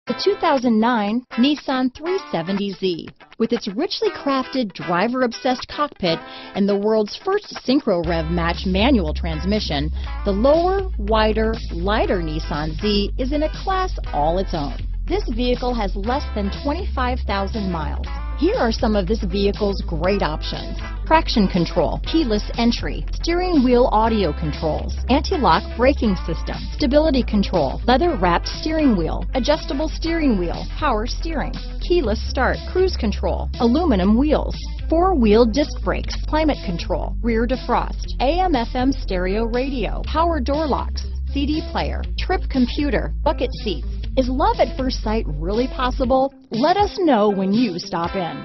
The 2009 Nissan 370Z. With its richly crafted, driver-obsessed cockpit and the world's first SynchroRev match manual transmission, the lower, wider, lighter Nissan Z is in a class all its own. This vehicle has less than 25,000 miles. Here are some of this vehicle's great options: traction control, keyless entry, steering wheel audio controls, anti-lock braking system, stability control, leather-wrapped steering wheel, adjustable steering wheel, power steering, keyless start, cruise control, aluminum wheels, four-wheel disc brakes, climate control, rear defrost, AM/FM stereo radio, power door locks, CD player, trip computer, bucket seats. Is love at first sight really possible? Let us know when you stop in.